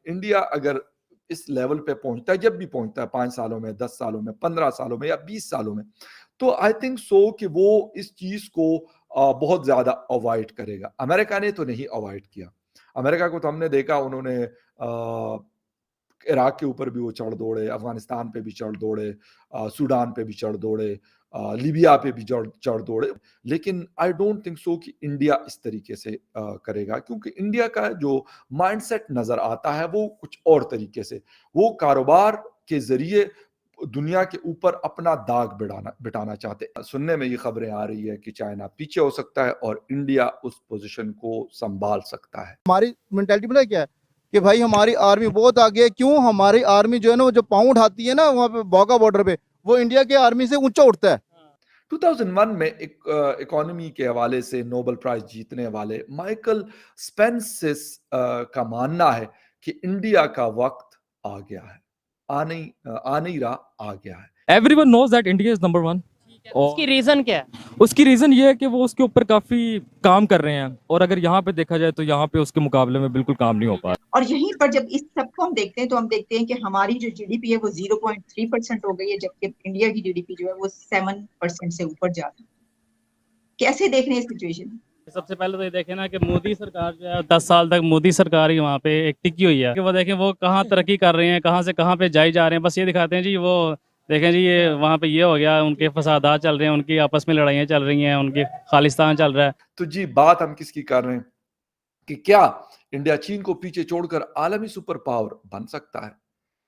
India अगर इस level पे पहुंचता है, जब भी पहुंचता है 5 सालों में, 10 सालों में, 15 सालों में या 20 सालों में, तो आई थिंक सो कि वो इस चीज को बहुत ज्यादा अवॉइड करेगा। अमेरिका ने तो नहीं अवॉइड किया। अमेरिका को तो हमने देखा, उन्होंने इराक के ऊपर भी वो चढ़ दौड़े, अफगानिस्तान पे भी चढ़ दौड़े, सूडान पे भी चढ़ दौड़े, लीबिया पे भी चढ़ दौड़े। लेकिन आई डोंट थिंक सो कि इंडिया इस तरीके से करेगा, क्योंकि इंडिया का जो माइंडसेट नजर आता है वो कुछ और तरीके से, वो कारोबार के जरिए दुनिया के ऊपर अपना दाग बिठाना चाहते हैं। सुनने में ये खबरें आ रही है कि चाइना पीछे हो सकता है और इंडिया उस पोजीशन को संभाल सकता है। हमारी मेंटालिटी में क्या है कि भाई हमारी आर्मी बहुत आगे है। क्यों? हमारी आर्मी जो है ना, वो जो पाँव उठाती है ना वहाँ पे बॉगा बॉर्डर पे, वो इंडिया के आर्मी से ऊंचा उठता है। 2001 में एक इकोनॉमी के हवाले से नोबेल प्राइज जीतने वाले माइकल स्पेंसिस का मानना है कि इंडिया का वक्त आ गया है, आ नहीं रहा, आ गया है। Everyone knows that India is number one. उसकी रीजन क्या है? उसकी रीजन ये है कि वो उसके ऊपर काफी काम कर रहे हैं, और अगर यहाँ पे देखा जाए तो यहाँ पे उसके मुकाबले में बिल्कुल काम नहीं हो पा रहा। और यहीं पर जब इस सबको हम देखते हैं तो हम देखते हैं कि हमारी जो जीडीपी है वो 0.3% हो गई है, जबकि इंडिया की जीडीपी जो है वो 7% से ऊपर जा रही है। कैसे देख रहे हैं सिचुएशन? सबसे पहले तो ये देखें ना कि मोदी सरकार जो है 10 साल तक मोदी सरकार ही वहाँ पे एक टिकी हुई है। कि वो देखें वो कहाँ तरक्की कर रहे हैं, कहाँ से कहाँ पे जाई जा रहे हैं। बस ये दिखाते हैं जी, वो देखें जी ये वहाँ पे ये हो गया, उनके फसादात चल रहे हैं, उनकी आपस में लड़ाइयाँ चल रही हैं, उनकी खालिस्तान चल रहा है। तो जी बात हम किसकी कर रहे हैं कि क्या इंडिया चीन को पीछे छोड़कर आलमी सुपर पावर बन सकता है?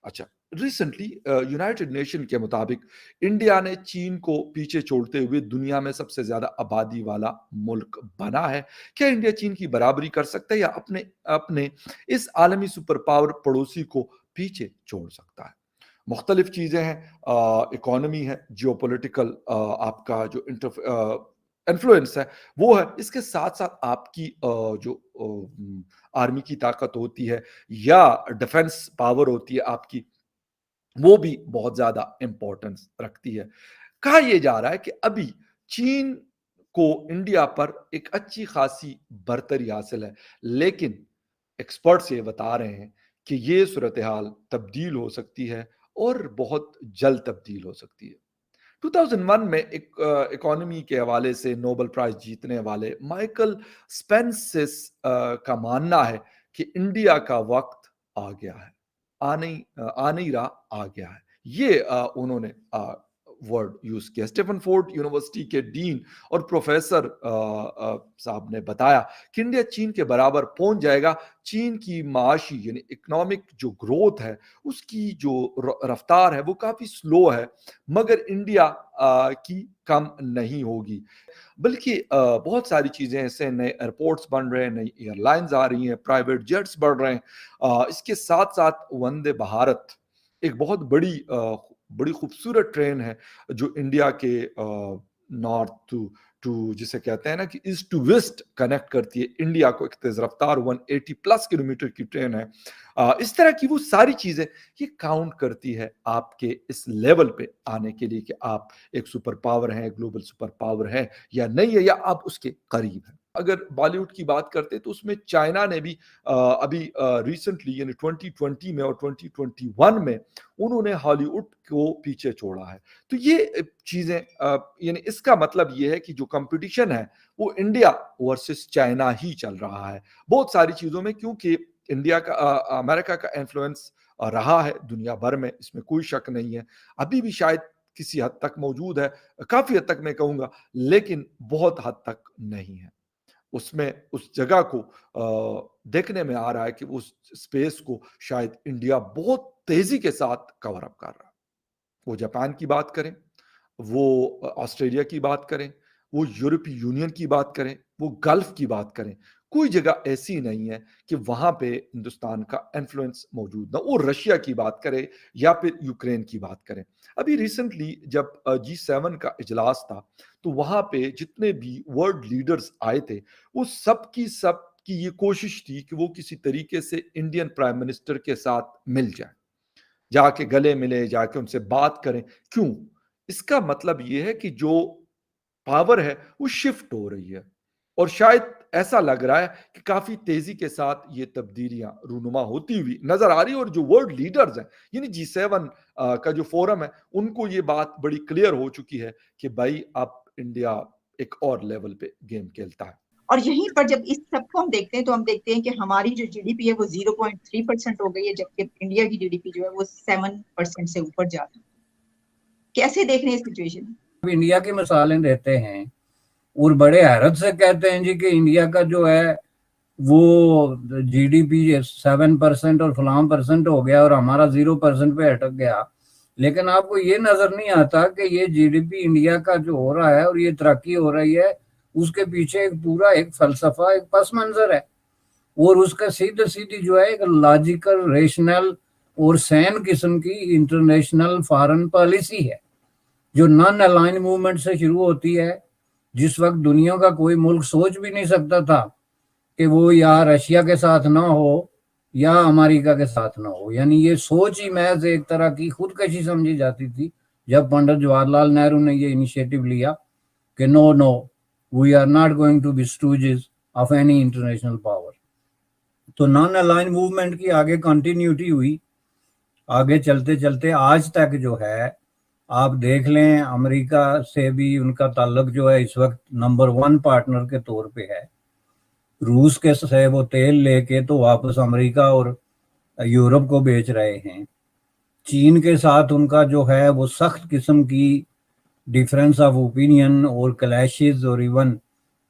अच्छा, रिसेंटली यूनाइटेड नेशन के मुताबिक इंडिया ने चीन को पीछे छोड़ते हुए दुनिया में सबसे ज्यादा आबादी वाला मुल्क बना है। क्या इंडिया चीन की बराबरी कर सकता है या अपने अपने इस आलमी सुपर पावर पड़ोसी को पीछे छोड़ सकता है? मुख्तलिफ चीजें हैं, इकोनॉमी है, जियोपॉलिटिकल आपका जो इन्फ्लुएंस है वो है, इसके साथ साथ आपकी जो आर्मी की ताकत होती है या डिफेंस पावर होती है आपकी, वो भी बहुत ज्यादा इंपॉर्टेंस रखती है। कहा यह जा रहा है कि अभी चीन को इंडिया पर एक अच्छी खासी बरतरी हासिल है, लेकिन एक्सपर्ट्स ये बता रहे हैं कि ये सूरत हाल तब्दील हो सकती है और बहुत जल्द तब्दील हो सकती है। 2001 में एक इकोनॉमी के हवाले से नोबेल प्राइज जीतने वाले माइकल स्पेंसिस का मानना है कि इंडिया का वक्त आ गया है, आ नहीं रहा, आ गया है। ये उन्होंने वर्ड यूज किया। स्टीफन फोर्ड यूनिवर्सिटी के डीन और प्रोफेसर साहब ने बताया कि इंडिया चीन के बराबर पहुंच जाएगा। चीन की माशी यानी इकोनॉमिक जो ग्रोथ है उसकी जो रफ्तार है वो काफी स्लो है, मगर इंडिया की कम नहीं होगी। बल्कि बहुत सारी चीजें ऐसे, नए एयरपोर्ट्स बन रहे हैं, नई एयरलाइंस आ रही हैं, प्राइवेट जेट्स बढ़ रहे हैं। इसके साथ साथ वंदे भारत एक बहुत बड़ी खूबसूरत ट्रेन है जो इंडिया के नॉर्थ टू टू जिसे कहते हैं ना कि ईस्ट टू वेस्ट कनेक्ट करती है इंडिया को। एक तेज रफ्तार 180 प्लस किलोमीटर की ट्रेन है। इस तरह की वो सारी चीजें ये काउंट करती है आपके इस लेवल पे आने के लिए कि आप एक सुपर पावर हैं, ग्लोबल सुपर पावर है या नहीं है, या आप उसके करीब हैं। अगर बॉलीवुड की बात करते तो उसमें चाइना ने भी अभी रिसेंटली यानी 2020 में और 2021 में उन्होंने हॉलीवुड को पीछे छोड़ा है। तो ये चीजें यानी इसका मतलब ये है कि जो कंपटीशन है वो इंडिया वर्सेस चाइना ही चल रहा है बहुत सारी चीजों में, क्योंकि इंडिया का अमेरिका का इन्फ्लुएंस रहा है दुनिया भर में, इसमें कोई शक नहीं है। अभी भी शायद किसी हद तक मौजूद है, काफी हद तक मैं कहूंगा, लेकिन बहुत हद तक नहीं है। उसमें उस जगह को देखने में आ रहा है कि उस स्पेस को शायद इंडिया बहुत तेजी के साथ कवर अप कर रहा है। वो जापान की बात करें, वो ऑस्ट्रेलिया की बात करें, वो यूरोपीय यूनियन की बात करें, वो गल्फ की बात करें, कोई जगह ऐसी नहीं है कि वहां पे हिंदुस्तान का इन्फ्लुएंस मौजूद ना। वो रशिया की बात करें या फिर यूक्रेन की बात करें। अभी रिसेंटली जब G7 का इजलास था तो वहां पे जितने भी वर्ल्ड लीडर्स आए थे वो सब की ये कोशिश थी कि वो किसी तरीके से इंडियन प्राइम मिनिस्टर के साथ मिल जाए, जाके गले मिले, जाके उनसे बात करें। क्यों? इसका मतलब ये है कि जो पावर है वो शिफ्ट हो रही है और शायद ऐसा लग रहा है कि काफी तेजी के साथ ये तब्दीलियां रूनुमा होती हुई नजर आ रही है और जो वर्ल्ड लीडर्स हैं यानी G7 का जो फोरम है उनको ये बात बड़ी क्लियर हो चुकी है कि भाई अब इंडिया एक और लेवल पे गेम खेलता है। और यहीं पर जब इस सबको हम देखते हैं तो हम देखते हैं कि हमारी जो जीडीपी है वो 0.3% हो गई है, जबकि इंडिया की जीडीपी जो है वो 7% से ऊपर जा रही है। कैसे देख रहे हैं सिचुएशन? इंडिया की मिसालें देते हैं और बड़े हैरत से कहते हैं जी कि इंडिया का जो है वो जीडीपी 7% और फलां परसेंट हो गया और हमारा 0% पे अटक गया। लेकिन आपको ये नजर नहीं आता कि ये जीडीपी इंडिया का जो हो रहा है और ये तरक्की हो रही है उसके पीछे एक पूरा एक फलसफा, एक पस मंजर है और उसका सीधे सीधी जो है एक लॉजिकल, रेशनल और सैन किस्म की इंटरनेशनल फॉरेन पॉलिसी है जो नॉन अलाइन मूवमेंट से शुरू होती है। जिस वक्त दुनिया का कोई मुल्क सोच भी नहीं सकता था कि वो या रशिया के साथ ना हो या अमेरिका के साथ ना हो, यानी ये सोच ही महज एक तरह की खुदकशी समझी जाती थी जब पंडित जवाहरलाल नेहरू ने ये इनिशिएटिव लिया कि no no we are not going to be stooges of any international power. तो नॉन अलाइन मूवमेंट की आगे कंटिन्यूटी हुई, आगे चलते चलते आज तक जो है आप देख लें अमेरिका से भी उनका ताल्लुक जो है इस वक्त नंबर 1 पार्टनर के तौर पे है। रूस के से वो तेल लेके तो वापस अमेरिका और यूरोप को बेच रहे हैं। चीन के साथ उनका जो है वो सख्त किस्म की डिफरेंस ऑफ ओपिनियन और क्लैशेस और इवन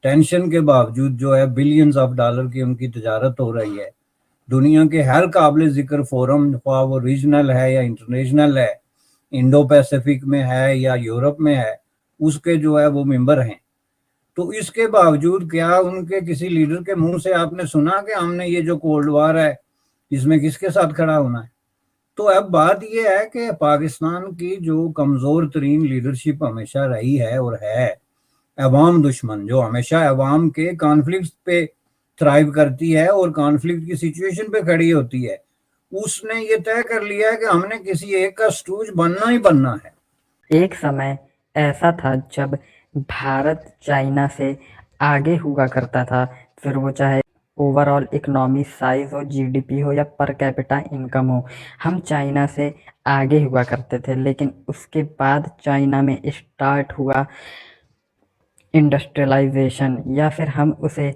टेंशन के बावजूद जो है बिलियंस ऑफ डॉलर की उनकी तजारत हो रही है। दुनिया के हर काबिल जिक्र फोरम, वो रीजनल है या इंटरनेशनल है, इंडो पैसिफिक में है या यूरोप में है, उसके जो है वो मेंबर हैं। तो इसके बावजूद क्या उनके किसी लीडर के मुंह से आपने सुना कि हमने ये जो कोल्ड वार है इसमें किसके साथ खड़ा होना है? तो अब बात यह है कि पाकिस्तान की जो कमजोर तरीन लीडरशिप हमेशा रही है और है अवाम दुश्मन, जो हमेशा अवाम के कॉन्फ्लिक्ट पे थ्राइव करती है और कॉन्फ्लिक्ट की सिचुएशन पे खड़ी होती है, उसने ये तय कर लिया है कि हमने किसी एक का स्टूज बनना ही बनना है। एक समय ऐसा था जब भारत चाइना से आगे हुआ करता था, फिर वो चाहे ओवरऑल इकोनॉमी साइज हो, जीडीपी हो या पर कैपिटा इनकम हो, हम चाइना से आगे हुआ करते थे। लेकिन उसके बाद चाइना में स्टार्ट हुआ इंडस्ट्रियलाइजेशन, या फिर हम उसे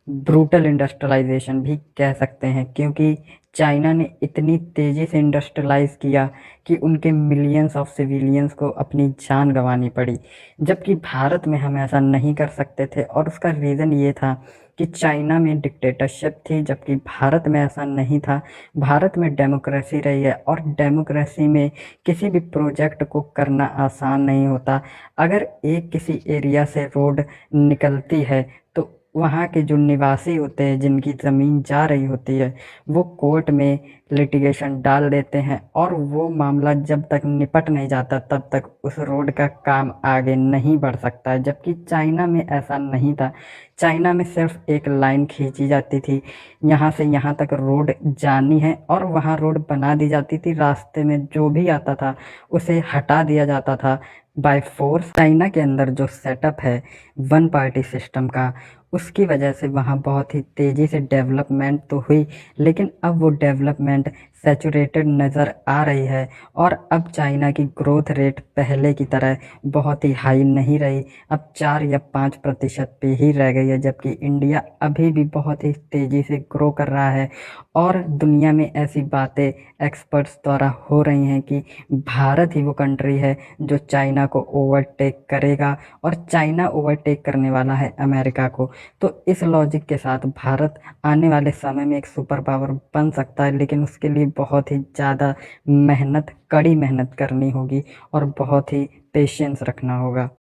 ब्रूटल इंडस्ट्रियलाइजेशन भी कह सकते हैं, क्योंकि चाइना ने इतनी तेज़ी से इंडस्ट्रियलाइज किया कि उनके मिलियंस ऑफ सिविलियंस को अपनी जान गंवानी पड़ी, जबकि भारत में हम ऐसा नहीं कर सकते थे। और उसका रीज़न ये था कि चाइना में डिक्टेटरशिप थी, जबकि भारत में ऐसा नहीं था। भारत में डेमोक्रेसी रही है और डेमोक्रेसी में किसी भी प्रोजेक्ट को करना आसान नहीं होता। अगर एक किसी एरिया से रोड निकलती है तो वहाँ के जो निवासी होते हैं, जिनकी ज़मीन जा रही होती है, वो कोर्ट में लिटिगेशन डाल देते हैं और वो मामला जब तक निपट नहीं जाता तब तक उस रोड का काम आगे नहीं बढ़ सकता है। जबकि चाइना में ऐसा नहीं था। चाइना में सिर्फ एक लाइन खींची जाती थी, यहाँ से यहाँ तक रोड जानी है, और वहाँ रोड बना दी जाती थी। रास्ते में जो भी आता था उसे हटा दिया जाता था बाय फोर्स। चाइना के अंदर जो सेटअप है 1 पार्टी सिस्टम का, उसकी वजह से वहाँ बहुत ही तेज़ी से डेवलपमेंट तो हुई, लेकिन अब वो डेवलपमेंट सैचुरेटेड नज़र आ रही है और अब चाइना की ग्रोथ रेट पहले की तरह बहुत ही हाई नहीं रही, अब 4 या 5% पे ही रह गई है। जबकि इंडिया अभी भी बहुत ही तेज़ी से ग्रो कर रहा है और दुनिया में ऐसी बातें एक्सपर्ट्स द्वारा हो रही हैं कि भारत ही वो कंट्री है जो चाइना को ओवरटेक करेगा और चाइना ओवरटेक करने वाला है अमेरिका को। तो इस लॉजिक के साथ भारत आने वाले समय में एक सुपर पावर बन सकता है, लेकिन उसके लिए बहुत ही ज़्यादा मेहनत, कड़ी मेहनत करनी होगी और बहुत ही पेशेंस रखना होगा।